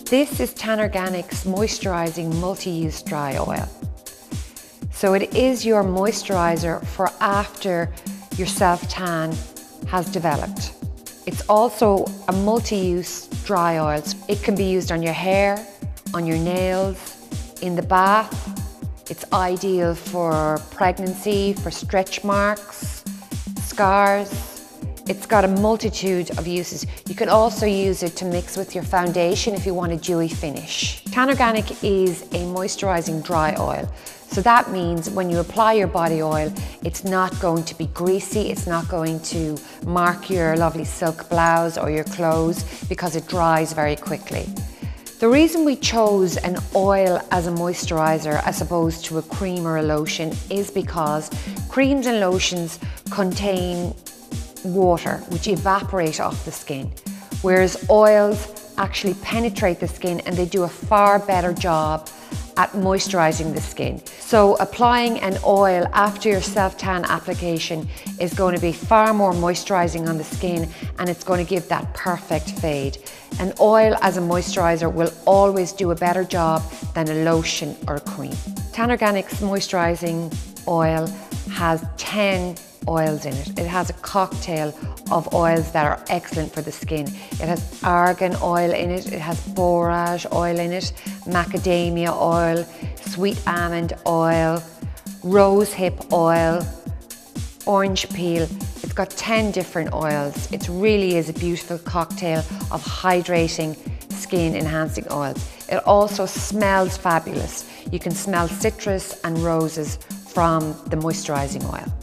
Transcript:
This is Tanorganic's Moisturising Multi-Use Dry Oil. So it is your moisturiser for after your self-tan has developed. It's also a multi-use dry oil. It can be used on your hair, on your nails, in the bath. It's ideal for pregnancy, for stretch marks, scars. It's got a multitude of uses. You can also use it to mix with your foundation if you want a dewy finish. Tanorganic is a moisturising dry oil. So that means when you apply your body oil, it's not going to be greasy, it's not going to mark your lovely silk blouse or your clothes because it dries very quickly. The reason we chose an oil as a moisturiser as opposed to a cream or a lotion is because creams and lotions contain water which evaporate off the skin, whereas oils actually penetrate the skin and they do a far better job at moisturising the skin. So applying an oil after your self-tan application is going to be far more moisturising on the skin, and it's going to give that perfect fade. An oil as a moisturiser will always do a better job than a lotion or a cream. Tanorganic's moisturising oil has 10 oils in it. It has a cocktail of oils that are excellent for the skin. It has argan oil in it, it has borage oil in it, macadamia oil, sweet almond oil, rose hip oil, orange peel. It's got 10 different oils. It really is a beautiful cocktail of hydrating, skin enhancing oils. It also smells fabulous. You can smell citrus and roses from the moisturising oil.